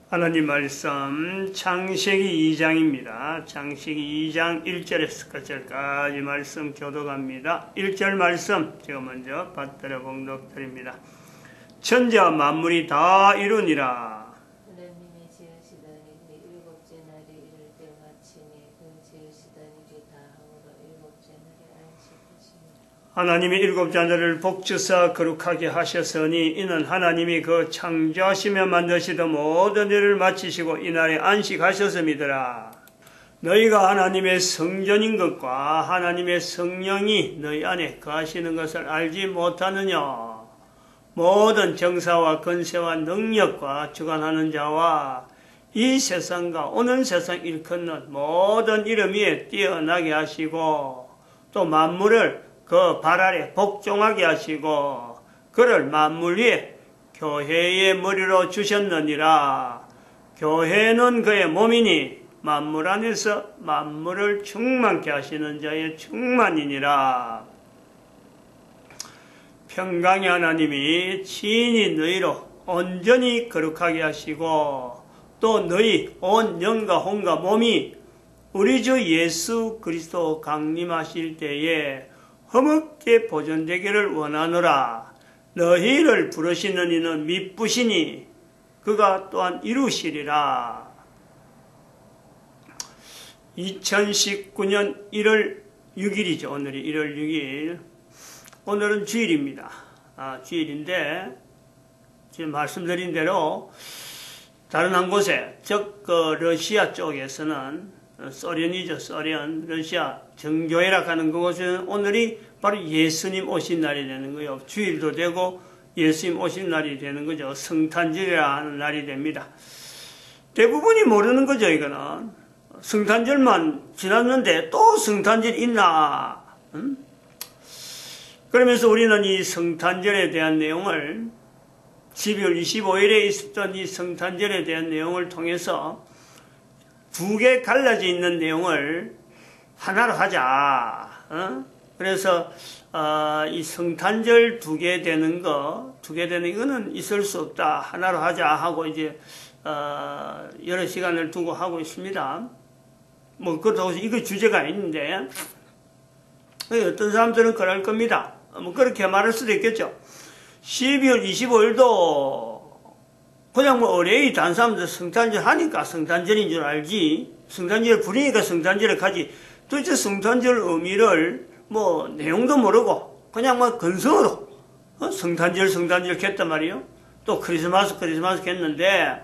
하나님 말씀 창세기 2장입니다. 창세기 2장 1절에서 끝절까지 말씀 교독합니다. 1절 말씀 제가 먼저 받들어 봉독드립니다. 천지와 만물이 다 이루니라. 하나님이 지으시더니 일곱째 날이 이를 때 마치니 그 지으시던 일이 다 함으로 일곱째 날에 안식하시니라. 하나님이 일곱째 날을 복주사 거룩하게 하셨으니 이는 하나님이 그 창조하시며 만드시던 모든 일을 마치시고 이날에 안식하셨음이더라. 너희가 하나님의 성전인 것과 하나님의 성령이 너희 안에 거하시는 것을 알지 못하느냐. 모든 정사와 권세와 능력과 주관하는 자와 이 세상과 오는 세상 일컫는 모든 이름 위에 뛰어나게 하시고 또 만물을 그 발 아래 복종하게 하시고 그를 만물 위에 교회의 머리로 주셨느니라. 교회는 그의 몸이니 만물 안에서 만물을 충만케 하시는 자의 충만이니라. 평강의 하나님이 친히 너희로 온전히 거룩하게 하시고 또 너희 온 영과 혼과 몸이 우리 주 예수 그리스도 강림하실 때에 흠없게 보존되기를 원하노라. 너희를 부르시는 이는 미쁘시니 그가 또한 이루시리라. 2019년 1월 6일이죠. 오늘이 1월 6일. 오늘은 주일입니다. 주일인데 지금 말씀드린 대로 다른 한 곳에 즉 러시아 쪽에서는 소련이죠. 소련 러시아 정교회라 하는 그곳은 오늘이 바로 예수님 오신 날이 되는 거예요. 주일도 되고 예수님 오신 날이 되는 거죠. 성탄절이라 하는 날이 됩니다. 대부분이 모르는 거죠. 이거는 성탄절만 지났는데 또 성탄절이 있나? 그러면서 우리는 이 성탄절에 대한 내용을 12월 25일에 있었던 이 성탄절에 대한 내용을 통해서 두 개 갈라져 있는 내용을 하나로 하자. 그래서 이 성탄절 두 개 되는 이거는 있을 수 없다. 하나로 하자 하고 이제 여러 시간을 두고 하고 있습니다. 뭐 그렇다고 해서 이거 주제가 있는데 어떤 사람들은 그럴 겁니다. 뭐 그렇게 말할 수도 있겠죠. 12월 25일도 그냥 뭐 어레이 단 사람들 성탄절 하니까 성탄절인 줄 알지. 성탄절 부리니까 성탄절을 가지. 도대체 성탄절 의미를 뭐 내용도 모르고 그냥 뭐 근성으로 성탄절 했단 말이에요. 또 크리스마스 했는데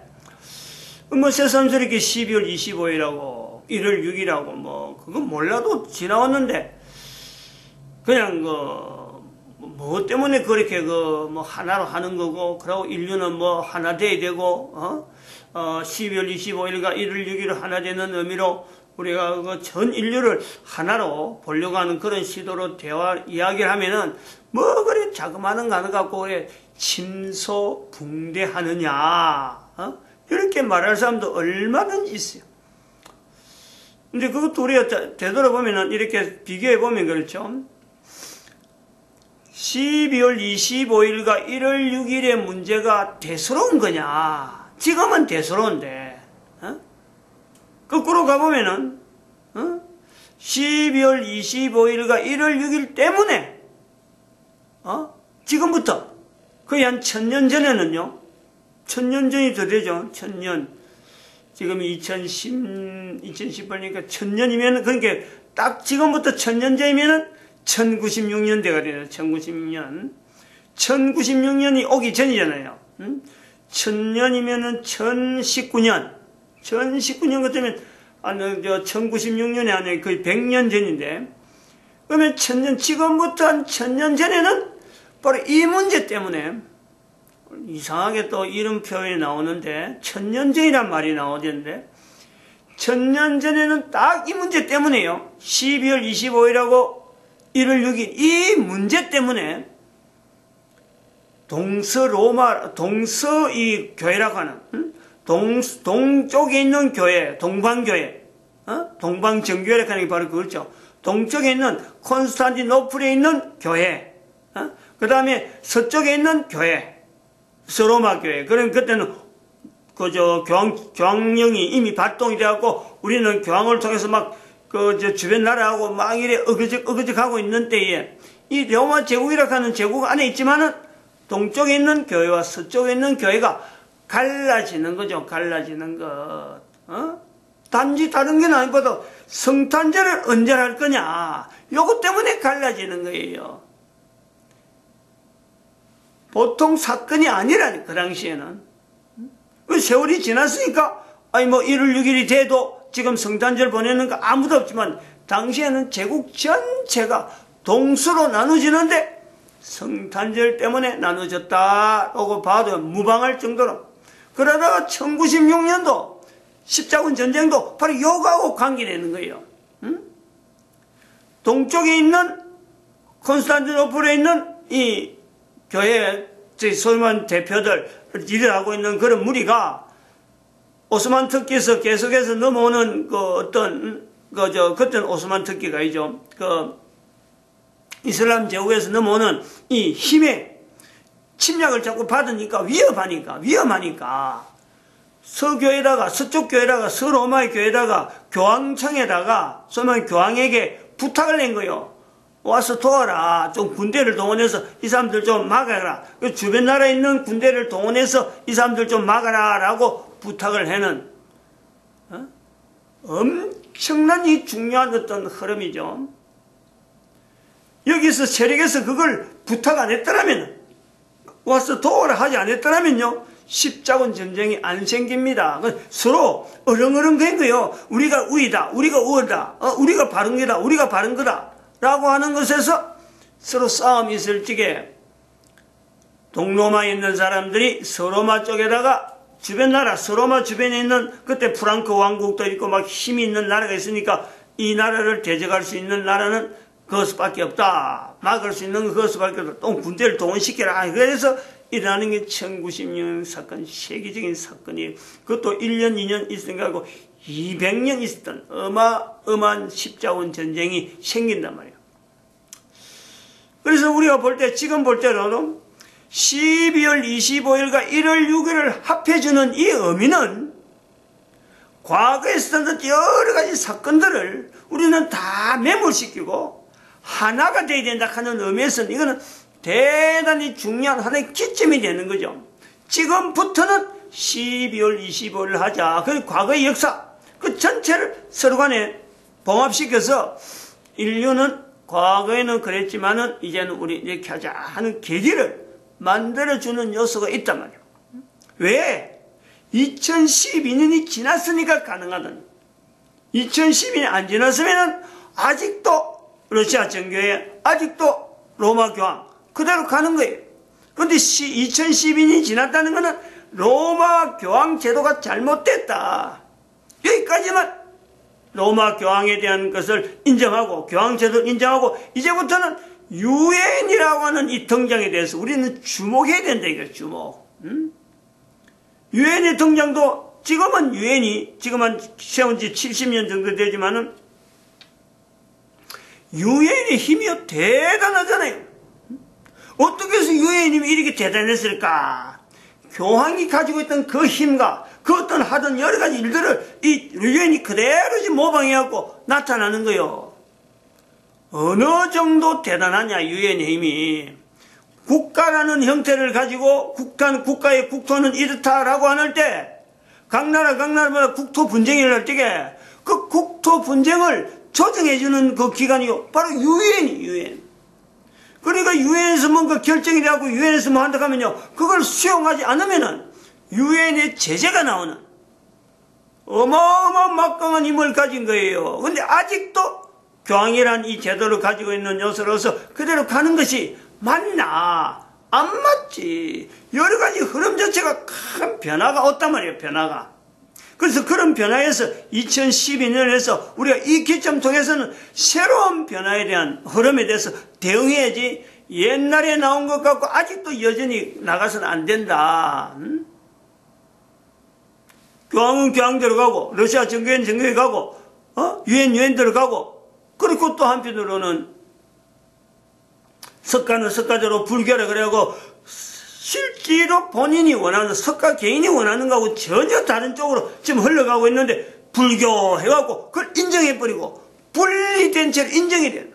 뭐 새삼스럽게 12월 25일하고 1월 6일하고 뭐 그건 몰라도 지나왔는데 그냥 뭐 때문에 그렇게 뭐 하나로 하는 거고, 그러고 인류는 뭐 하나 돼야 되고, 12월 25일과 1월 6일을 하나 되는 의미로 우리가 전 인류를 하나로 보려고 하는 그런 시도로 이야기를 하면은 뭐 그래 자그마한 거 하나 갖고 그래 침소붕대하느냐, 이렇게 말할 사람도 얼마든지 있어요. 근데 그것도 우리가 되돌아보면은 이렇게 비교해보면 그렇죠. 12월 25일과 1월 6일의 문제가 대수로운 거냐? 지금은 대수로운데, 거꾸로 가보면은, 12월 25일과 1월 6일 때문에, 지금부터, 거의 한 1000년 전에는요, 1000년 전이 더 되죠, 1000년. 지금 2018니까 1000년이면, 그러니까 딱 지금부터 1000년 전이면은 1096년대가 되죠. 1096년. 1096년이 오기 전이잖아요. 1000년이면은 1019년. 1019년 같으면, 1096년에 안에 거의 100년 전인데, 그러면 1000년, 지금부터 한 1000년 전에는 바로 이 문제 때문에, 이상하게 또 이름 표현이 나오는데, 1000년 전이란 말이 나오던데, 1000년 전에는 딱 이 문제 때문에요. 12월 25일하고 1월 6일 이 문제 때문에 동서 이 교회라고 하는 동쪽에 있는 교회, 동방교회, 동방정교회라고 하는 게 바로 그렇죠. 동쪽에 있는 콘스탄티노플에 있는 교회, 그 다음에 서쪽에 있는 교회, 서로마 교회. 그럼 그때는 교황령이 이미 발동이 되었고, 우리는 교황을 통해서 막, 주변 나라하고 막 이래 어그적 하고 있는 때에, 이 로마 제국이라고 하는 제국 안에 있지만은, 동쪽에 있는 교회와 서쪽에 있는 교회가 갈라지는 거죠. 갈라지는 것. 단지 다른 게 아니고도 성탄절을 언제 할 거냐. 요것 때문에 갈라지는 거예요. 보통 사건이 아니라니, 그 당시에는. 세월이 지났으니까, 1월 6일이 돼도 지금 성탄절 보내는 거 아무도 없지만, 당시에는 제국 전체가 동서로 나눠지는데, 성탄절 때문에 나눠졌다라고 봐도 무방할 정도로. 그러다가 1916년도 십자군 전쟁도 바로 요거하고 관계되는 거예요. 동쪽에 있는 콘스탄티노플에 있는 이 교회 소위 말하는 대표들 일을 하고 있는 그런 무리가 오스만 터키에서 계속해서 넘어오는 그때는 오스만 터키가 아니죠. 이슬람 제국에서 넘어오는 이 힘의 침략을 자꾸 받으니까 위험하니까 서교에다가 서쪽 교회다가 서로마의 교회다가 교황청에다가 소위 말하는 교황에게 부탁을 낸 거예요. 와서 도와라. 좀 군대를 동원해서 이 사람들 좀 막아라. 주변 나라에 있는 군대를 동원해서 이 사람들 좀 막아라 라고 부탁을 해는 엄청난 이 중요한 어떤 흐름이죠. 여기서 세력에서 그걸 부탁 안 했더라면, 와서 도와라 하지 않았더라면요, 십자군 전쟁이 안 생깁니다. 서로 어렁어렁 된 거예요. 우리가 우이다, 우리가 우월다, 우리가 바른 거다, 우리가 바른 거다 라고 하는 것에서 서로 싸움이 있을 적에 동로마에 있는 사람들이 서로마 쪽에다가 주변 나라, 서로마 주변에 있는 그때 프랑크 왕국도 있고 막 힘이 있는 나라가 있으니까 이 나라를 대적할 수 있는 나라는 그것밖에 없다. 막을 수 있는 그것밖에 없다. 또 군대를 동원시켜라. 그래서 일어나는 게 1916년 사건, 세계적인 사건이에요. 그것도 1년, 2년 있으니까 200년 있었던 어마어마한 십자군 전쟁이 생긴단 말이에요. 그래서 우리가 볼 때, 지금 볼 때로도 12월 25일과 1월 6일을 합해주는 이 의미는 과거에 있었던 여러 가지 사건들을 우리는 다 매몰시키고 하나가 되어야 된다 하는 의미에서는 이거는 대단히 중요한 하나의 기점이 되는 거죠. 지금부터는 12월 25일을 하자. 그 과거의 역사, 그 전체를 서로 간에 봉합시켜서 인류는 과거에는 그랬지만은 이제는 우리 이렇게 하자 하는 계기를 만들어주는 요소가 있단 말이에요. 왜? 2012년이 지났으니까 가능하다니. 2012년이 안 지났으면은 아직도 러시아 정교회, 아직도 로마 교황 그대로 가는 거예요. 그런데 2012년이 지났다는 것은 로마 교황 제도가 잘못됐다. 여기까지만 로마 교황에 대한 것을 인정하고 교황 제도를 인정하고 이제부터는 유엔이라고 하는 이 등장에 대해서 우리는 주목해야 된다 이거예요. 주목. 유엔의 등장도 지금은 유엔이 지금은 세운 지 70년 정도 되지만은 유엔의 힘이 대단하잖아요. 어떻게 해서 유엔이 이렇게 대단했을까? 교황이 가지고 있던 그 힘과 그 어떤 하던 여러 가지 일들을 이 유엔이 그대로 모방해갖고 나타나는 거예요. 어느 정도 대단하냐, 유엔의 힘이. 국가라는 형태를 가지고 국가의 국토는 이렇다라고 할 때, 각 나라마다 국토 분쟁이 일어날 때에 그 국토 분쟁을 조정해주는 그 기관이 바로 유엔. 그러니까 유엔에서 뭔가 결정이 되고 유엔에서 뭐 한다고 하면요, 그걸 수용하지 않으면은 유엔의 제재가 나오는 어마어마한 막강한 힘을 가진 거예요. 근데 아직도 교황이란 이 제도를 가지고 있는 요소로서 그대로 가는 것이 맞나? 안 맞지. 여러 가지 흐름 자체가 큰 변화가 없단 말이에요, 변화가. 그래서 그런 변화에서 2012년에서 우리가 이 기점 통해서는 새로운 변화에 대한 흐름에 대해서 대응해야지 옛날에 나온 것 같고 아직도 여전히 나가서는 안 된다. 교황은 교황대로 가고 러시아 정교회는 정교회 가고 유엔대로 가고 그리고 또 한편으로는 석가는 석가대로 불교를 그래고 실제로 본인이 원하는, 석가 개인이 원하는 거하고 전혀 다른 쪽으로 지금 흘러가고 있는데, 불교 해갖고 그걸 인정해버리고 분리된 채로 인정이 되는.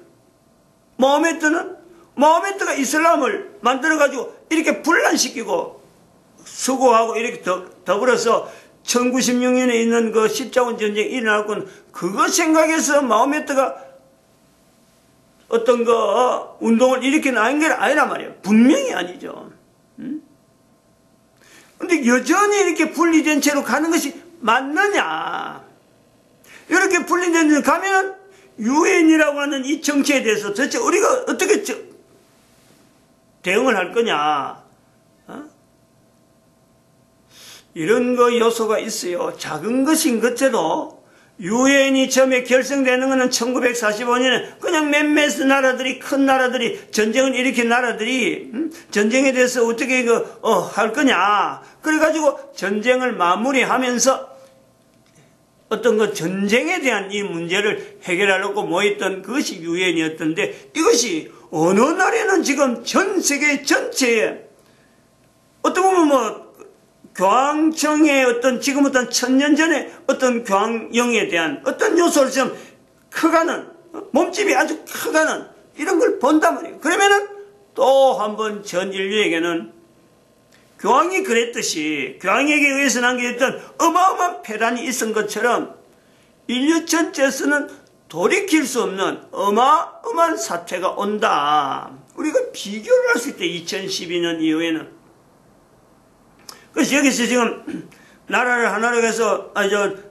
모하메드가 이슬람을 만들어가지고 이렇게 분란시키고 수고하고 이렇게 더불어서 1096년에 있는 그 십자군 전쟁이 일어났군. 그거 생각해서 마호메트가 어떤 운동을 일으키는 게 아니란 말이에요. 분명히 아니죠. 근데 여전히 이렇게 분리된 채로 가는 것이 맞느냐? 이렇게 분리된 채로 가면은 유엔이라고 하는 이 정치에 대해서 도대체 우리가 어떻게 대응을 할 거냐? 이런 요소가 있어요. 작은 것인 것에도 유엔이 처음에 결성되는 것은 1945년에 그냥 몇몇 나라들이, 큰 나라들이, 전쟁을 일으킨 나라들이 전쟁에 대해서 어떻게 할 거냐. 그래가지고 전쟁을 마무리하면서 어떤 전쟁에 대한 이 문제를 해결하려고 모였던 그것이 유엔이었던데, 이것이 어느 날에는 지금 전 세계 전체에 어떻게 보면 교황청의 지금 어떤 1000년 전에 어떤 교황령에 대한 어떤 요소를 좀 커가는, 몸집이 아주 커가는 이런 걸 본단 말이에요. 그러면은 또 한번 전 인류에게는 교황이 그랬듯이, 교황에게 의해서 남겨졌던 어마어마한 폐단이 있은 것처럼 인류 전체에서는 돌이킬 수 없는 어마어마한 사태가 온다. 우리가 비교를 할 수 있다. 2012년 이후에는. 그래서 여기서 지금 나라를 하나로 해서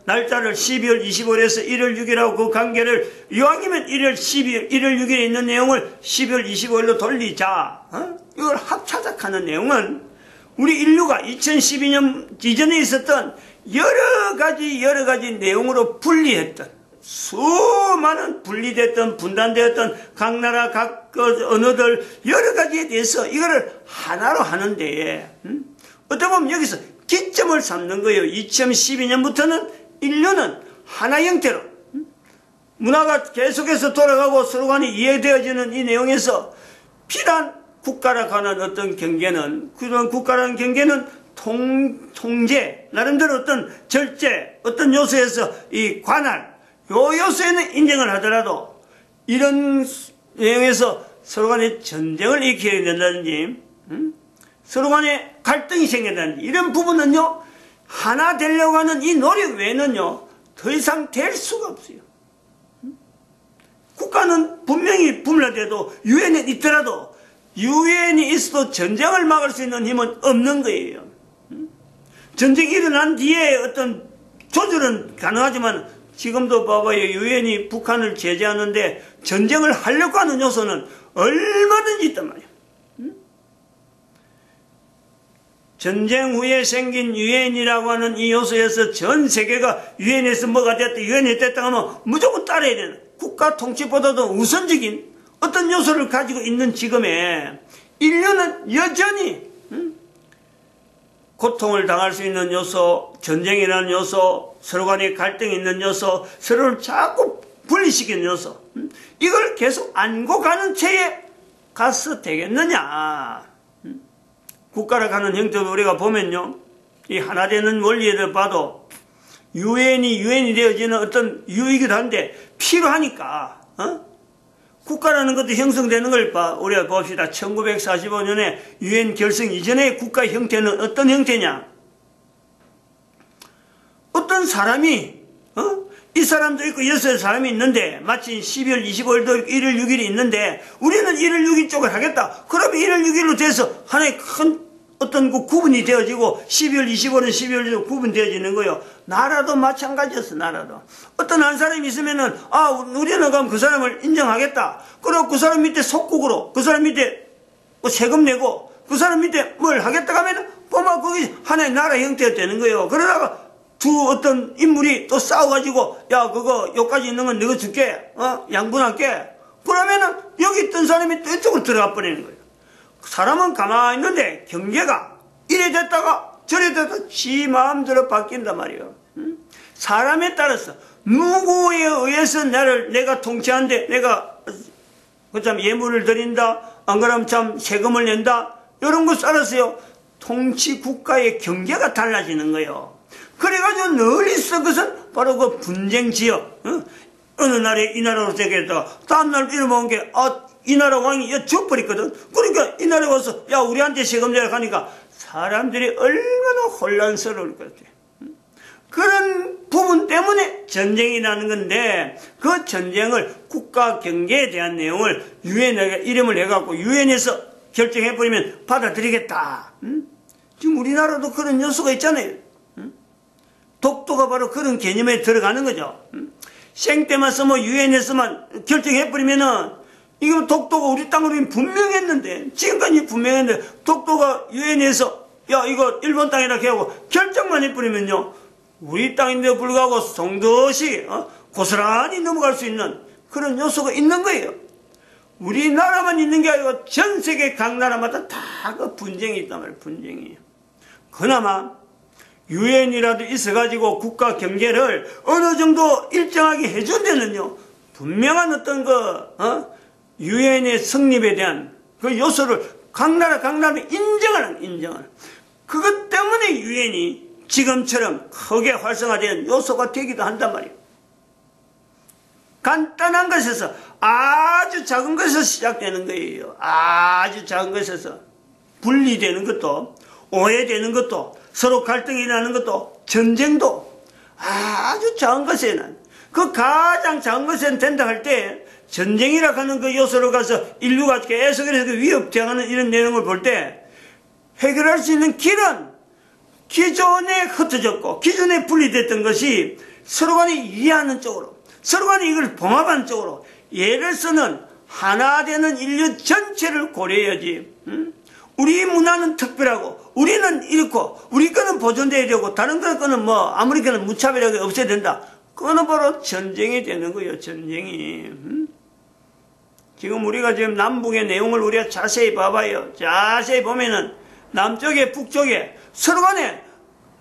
날짜를 12월 25일에서 1월 6일하고 그 관계를 이왕이면 1월 6일에 있는 내용을 12월 25일로 돌리자. 이걸 합차작하는 내용은 우리 인류가 2012년 이전에 있었던 여러 가지 내용으로 분리했던, 수많은 분리됐던, 분단되었던 각 나라, 각 언어들 여러 가지에 대해서 이거를 하나로 하는데, 어떻게 보면 여기서 기점을 삼는 거예요. 2012년부터는 인류는 하나 형태로 문화가 계속해서 돌아가고 서로 간에 이해되어지는 이 내용에서 필요한 국가라 하는 어떤 경계는, 그런 국가라는 경계는 통제, 나름대로 어떤 절제, 어떤 요소에서 이 관할, 요 요소에는 인정을 하더라도 이런 내용에서 서로 간에 전쟁을 일으켜야 된다든지, 서로 간에 갈등이 생긴다든지, 이런 부분은요, 하나 되려고 하는 이 노력 외에는요, 더 이상 될 수가 없어요. 국가는 분명히 분열돼도 유엔에 있더라도 유엔이 있어도 전쟁을 막을 수 있는 힘은 없는 거예요. 전쟁이 일어난 뒤에 어떤 조절은 가능하지만 지금도 봐봐요. 유엔이 북한을 제재하는데 전쟁을 하려고 하는 요소는 얼마든지 있단 말이에요. 전쟁 후에 생긴 유엔이라고 하는 이 요소에서 전 세계가 유엔에서 뭐가 됐다, 유엔이 됐다 하면 무조건 따라야 되는, 국가 통치보다도 우선적인 어떤 요소를 가지고 있는 지금에 인류는 여전히 고통을 당할 수 있는 요소, 전쟁이라는 요소, 서로 간에 갈등이 있는 요소, 서로를 자꾸 분리시키는 요소, 이걸 계속 안고 가는 채에 가서 되겠느냐. 국가를 가는 형태로 우리가 보면요, 이 하나 되는 원리를 봐도 유엔이 되어지는 어떤 이유이기도 한데 필요하니까, 국가라는 것도 형성되는 걸 우리가 봅시다. 1945년에 유엔 결성 이전의 국가 형태는 어떤 형태냐? 어떤 사람이, 이 사람도 있고 여섯 사람이 있는데, 마치 12월 25일도 1월 6일이 있는데, 우리는 1월 6일 쪽을 하겠다. 그러면 1월 6일로 돼서 하나의 큰 어떤 그 구분이 되어지고 12월 25일은 12월 6일 구분되어지는 거예요. 나라도 마찬가지였어. 나라도 어떤 한 사람이 있으면은 우리는 그럼 그 사람을 인정하겠다. 그리고 그 사람 밑에 속국으로 그 사람 밑에 뭐 세금 내고 그 사람 밑에 뭘 하겠다 하면은 보면 거기 하나의 나라 형태가 되는 거예요. 그러다가 두 어떤 인물이 또 싸워가지고 야 그거 여기까지 있는 건 내가 줄게, 양분할게. 그러면은 여기 있던 사람이 또 이쪽으로 들어가 버리는 거예요. 사람은 가만히 있는데 경계가 이래 됐다가 저래 됐다가 지 마음대로 바뀐단 말이에요. 사람에 따라서 누구에 의해서 내가 통치하는데 내가 참 예물을 드린다, 안 그러면 참 세금을 낸다, 이런 거 따라서요, 통치 국가의 경계가 달라지는 거예요. 그래가지고 널리서 그것은 바로 그 분쟁 지역, 어느 날에 이 나라로 되겠다. 다음날 잃어먹은 게, 이 나라 왕이 죽어버렸거든. 그러니까 이 나라에 와서, 야, 우리한테 세금 내라 하니까 사람들이 얼마나 혼란스러울 것 같아요. 그런 부분 때문에 전쟁이 나는 건데, 그 전쟁을 국가 경계에 대한 내용을 유엔에 이름을 해갖고 유엔에서 결정해버리면 받아들이겠다. 지금 우리나라도 그런 요소가 있잖아요. 독도가 바로 그런 개념에 들어가는 거죠. 생때만 써뭐 유엔에서만 결정해버리면은, 이거 독도가 우리 땅으로 분명했는데, 지금까지 분명했는데, 독도가 유엔에서, 야, 이거 일본 땅이라 하고 결정만 해버리면요, 우리 땅인데 불구하고 송도시, 고스란히 넘어갈 수 있는 그런 요소가 있는 거예요. 우리나라만 있는 게 아니고 전 세계 각 나라마다 다 그 분쟁이 있단 말이에요. 분쟁이. 그나마 유엔이라도 있어가지고 국가 경계를 어느 정도 일정하게 해준 데는요, 분명한 어떤 유엔의 성립에 대한 그 요소를 각 나라 인정을. 그것 때문에 유엔이 지금처럼 크게 활성화된 요소가 되기도 한단 말이에요. 간단한 것에서, 아주 작은 것에서 시작되는 거예요. 아주 작은 것에서 분리되는 것도, 오해되는 것도, 서로 갈등이 나는 것도, 전쟁도 아주 작은 것에는, 그 가장 작은 것에는 된다 할 때, 전쟁이라 하는 그 요소로 가서 인류가 계속해서 그 위협 대항하는 이런 내용을 볼 때, 해결할 수 있는 길은 기존에 흩어졌고 기존에 분리됐던 것이 서로 간에 이해하는 쪽으로, 서로 간에 이걸 봉합하는 쪽으로, 예를 쓰는 하나 되는 인류 전체를 고려해야지. 우리 문화는 특별하고 우리는 이렇고 우리 거는 보존돼야 되고 다른 거는 뭐 아무리 거는 무차별하게 없애야 된다. 그거는 바로 전쟁이 되는 거예요. 전쟁이. 지금 우리가 지금 남북의 내용을 우리가 자세히 봐봐요. 자세히 보면은 남쪽에 북쪽에 서로 간에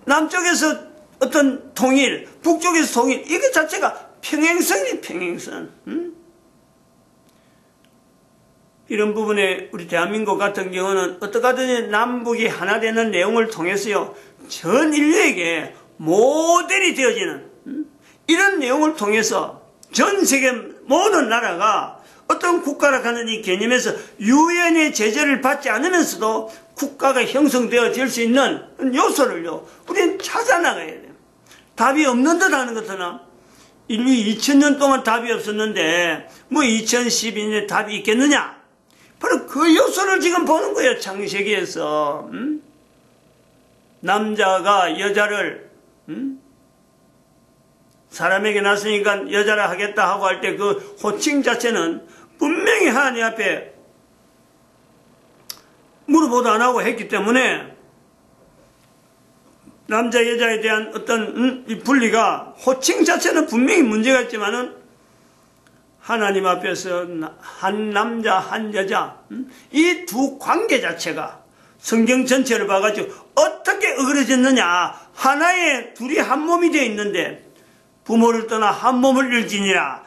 남쪽에서 어떤 통일, 북쪽에서 통일, 이게 자체가 평행선이에요. 평행선. 이런 부분에 우리 대한민국 같은 경우는 어떻게든 남북이 하나 되는 내용을 통해서요, 전 인류에게 모델이 되어지는 이런 내용을 통해서 전 세계 모든 나라가 어떤 국가라 하는 이 개념에서 유엔의 제재를 받지 않으면서도 국가가 형성되어질 수 있는 요소를요, 우리는 찾아나가야 돼요. 답이 없는 듯 하는 것은 인류 2000년 동안 답이 없었는데 뭐 2012년에 답이 있겠느냐? 바로 그 요소를 지금 보는 거예요. 창세기에서. 남자가 여자를 사람에게 낳았으니까 여자라 하겠다 하고 할 때 그 호칭 자체는 분명히 하나님 앞에 물어보도 안 하고 했기 때문에 남자 여자에 대한 어떤 이 분리가, 호칭 자체는 분명히 문제가 있지만은 하나님 앞에서 한 남자 한 여자, 이 두 관계 자체가 성경 전체를 봐가지고 어떻게 어그러졌느냐. 하나의 둘이 한 몸이 되어 있는데 부모를 떠나 한 몸을 일지니라.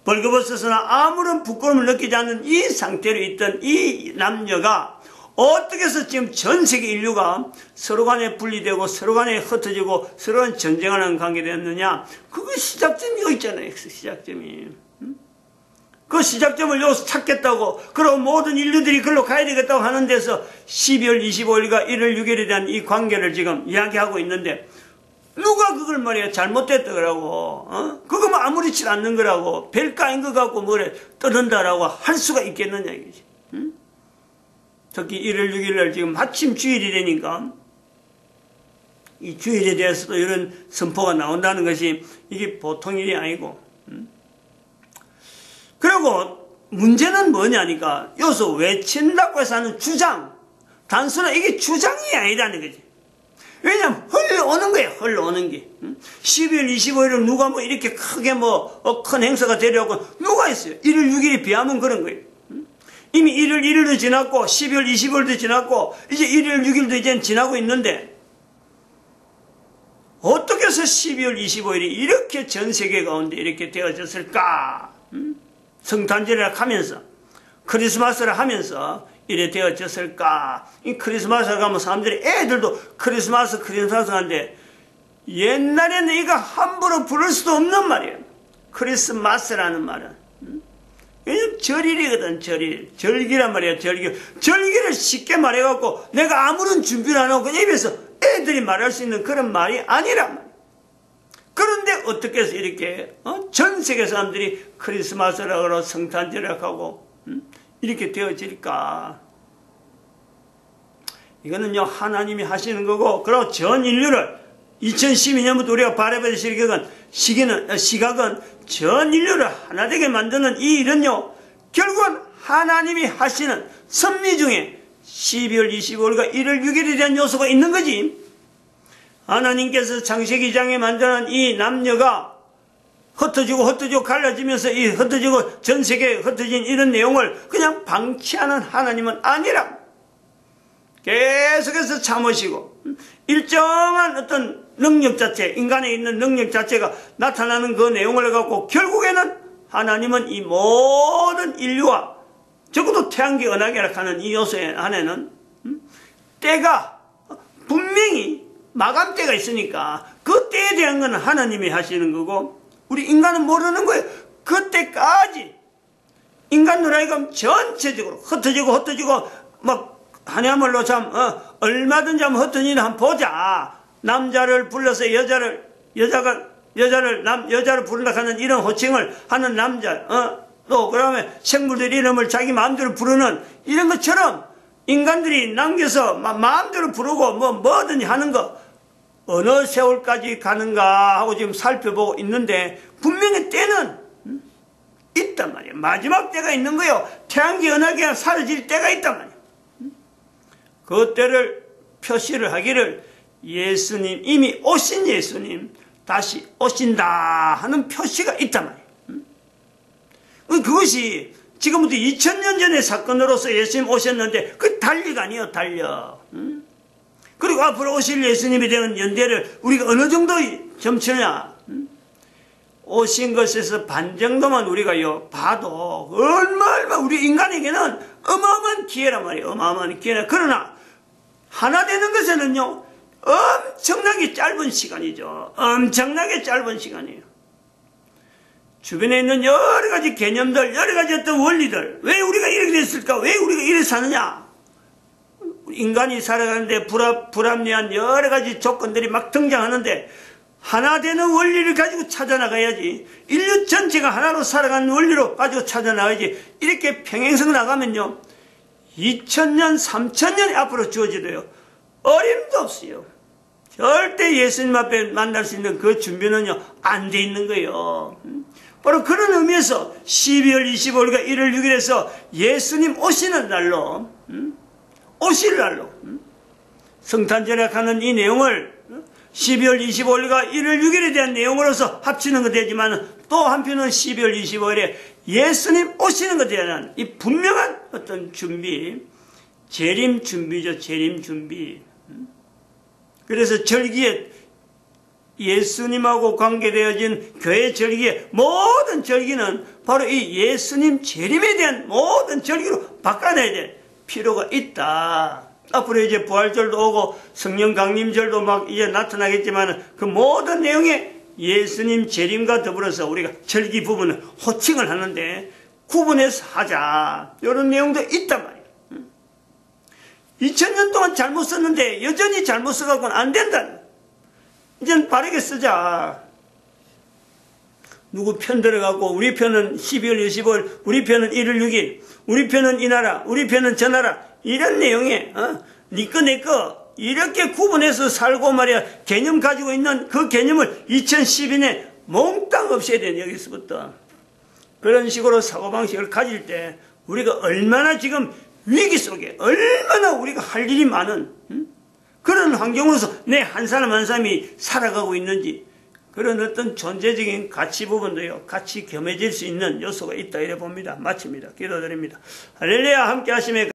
벌거벗어서나 아무런 부끄러움을 느끼지 않는 이 상태로 있던 이 남녀가 어떻게 해서 지금 전 세계 인류가 서로 간에 분리되고 서로 간에 흩어지고 서로 간에 전쟁하는 관계 되었느냐. 그거 시작점이 여기 있잖아요. 시작점이. 그 시작점을 여기서 찾겠다고, 그리고 모든 인류들이 그걸로 가야 되겠다고 하는 데서 12월 25일과 1월 6일에 대한 이 관계를 지금 이야기하고 있는데, 누가 그걸 말이야 잘못됐다 그러고, 그거 뭐 아무렇지 않는 거라고, 별가인 것 같고 뭐래 떠든다라고 할 수가 있겠느냐 이거지. 특히 1월 6일날 지금 마침 주일이 되니까 이 주일에 대해서도 이런 선포가 나온다는 것이 이게 보통 일이 아니고. 그리고 문제는 뭐냐니까, 여기서 외친다고 해서 하는 주장, 단순한 이게 주장이 아니라는 거지. 왜냐면 흘러오는 거예요. 흘러오는 게. 12월 25일을 누가 뭐 이렇게 크게 큰 행사가 되려고 누가 있어요. 1월 6일이 비하면 그런 거예요. 이미 1월 1일도 지났고 12월 25일도 지났고 이제 1월 6일도 이제 지나고 있는데, 어떻게 해서 12월 25일이 이렇게 전 세계 가운데 이렇게 되어졌을까? 성탄절이라 하면서, 크리스마스를 하면서 이래 되어졌을까? 이 크리스마스를 가면 사람들이 애들도 크리스마스 하는데 옛날에는 이거 함부로 부를 수도 없는 말이에요. 크리스마스라는 말은. 왜냐면 절일이거든, 절일. 절기란 말이야, 절기. 절기를 쉽게 말해갖고 내가 아무런 준비를 안 하고 그냥 입에서 애들이 말할 수 있는 그런 말이 아니란 말이야. 그런데 어떻게 해서 이렇게 전 세계 사람들이 크리스마스라고 성탄절이라고 하고 이렇게 되어질까? 이거는요 하나님이 하시는 거고, 그리고 전 인류를 2012년부터 우리가 바라볼 시각은 전 인류를 하나 되게 만드는 이 일은요 결국은 하나님이 하시는 섭리 중에 12월 25일과 1월 6일에 대한 요소가 있는 거지. 하나님께서 창세기 2장에 만드는 이 남녀가 흩어지고 갈라지면서 이 흩어지고 전 세계에 흩어진 이런 내용을 그냥 방치하는 하나님은 아니라 계속해서 참으시고 일정한 어떤 능력 자체, 인간에 있는 능력 자체가 나타나는 그 내용을 갖고 결국에는 하나님은 이 모든 인류와 적어도 태양계 은하계라 하는 이 요소 안에는 때가 분명히 마감때가 있으니까 그 때에 대한 건 하나님이 하시는 거고 우리 인간은 모르는 거예요. 그때까지 인간 누라이가 전체적으로 흩어지고 막 하냐말로 참 얼마든지 한번 흩어지나 한번 보자. 남자를 불러서 여자를 부른다 하는 이런 호칭을 하는 남자, 또 그다음에 생물들 이름을 자기 마음대로 부르는 이런 것처럼 인간들이 남겨서 마음대로 부르고 뭐든지 하는 거 어느 세월까지 가는가 하고 지금 살펴보고 있는데 분명히 때는 있단 말이에요. 마지막 때가 있는 거예요. 태양계 은하계가 사라질 때가 있단 말이에요. 그 때를 표시를 하기를 예수님, 이미 오신 예수님 다시 오신다 하는 표시가 있단 말이에요. 그것이 지금부터 2000년 전의 사건으로서 예수님 오셨는데 그 달리가 아니에요. 달려. 그리고 앞으로 오실 예수님에 대한 연대를 우리가 어느 정도 점치느냐. 오신 것에서 반 정도만 우리가 봐도 얼마 우리 인간에게는 어마어마한 기회란 말이에요. 어마어마한 기회나. 그러나 하나 되는 것에는요 엄청나게 짧은 시간이죠. 엄청나게 짧은 시간이에요. 주변에 있는 여러 가지 개념들, 여러 가지 어떤 원리들, 왜 우리가 이렇게 됐을까? 왜 우리가 이렇게 사느냐? 인간이 살아가는데 불합리한 여러 가지 조건들이 막 등장하는데 하나 되는 원리를 가지고 찾아나가야지. 인류 전체가 하나로 살아가는 원리로 가지고 찾아나가야지. 이렇게 평행성 나가면요 2000년, 3000년이 앞으로 주어지도요 어림도 없어요. 절대 예수님 앞에 만날 수 있는 그 준비는요 안 돼 있는 거예요. 바로 그런 의미에서 12월 25일과 1월 6일에서 예수님 오시는 날로 오실 날로 성탄절에 가는 이 내용을 12월 25일과 1월 6일에 대한 내용으로서 합치는 것 되지만 또 한편은 12월 25일에 예수님 오시는 것에 대한 이 분명한 어떤 준비, 재림 준비죠. 재림 준비. 그래서 절기에 예수님하고 관계되어진 교회 절기의 모든 절기는 바로 이 예수님 재림에 대한 모든 절기로 바꿔내야 될 필요가 있다. 앞으로 이제 부활절도 오고 성령 강림절도 막 이제 나타나겠지만 그 모든 내용에 예수님 재림과 더불어서 우리가 절기 부분을 호칭을 하는데 구분해서 하자. 이런 내용도 있단 말이에요. 2000년 동안 잘못 썼는데 여전히 잘못 써갖고는 안 된다. 이제는 바르게 쓰자. 누구 편 들어가고 우리 편은 12월 25일, 우리 편은 1월 6일, 우리 편은 이 나라, 우리 편은 저 나라 이런 내용에 니 거 내 거 이렇게 구분해서 살고 말이야 개념 가지고 있는 그 개념을 2012년에 몽땅 없애야 되는 여기서부터 그런 식으로 사고방식을 가질 때 우리가 얼마나 지금 위기 속에 얼마나 우리가 할 일이 많은 그런 환경으로서 내 한 사람 한 사람이 살아가고 있는지 그런 어떤 존재적인 가치 부분도요 같이 겸해질 수 있는 요소가 있다 이래 봅니다. 마칩니다. 기도드립니다. 할렐루야 함께 하시며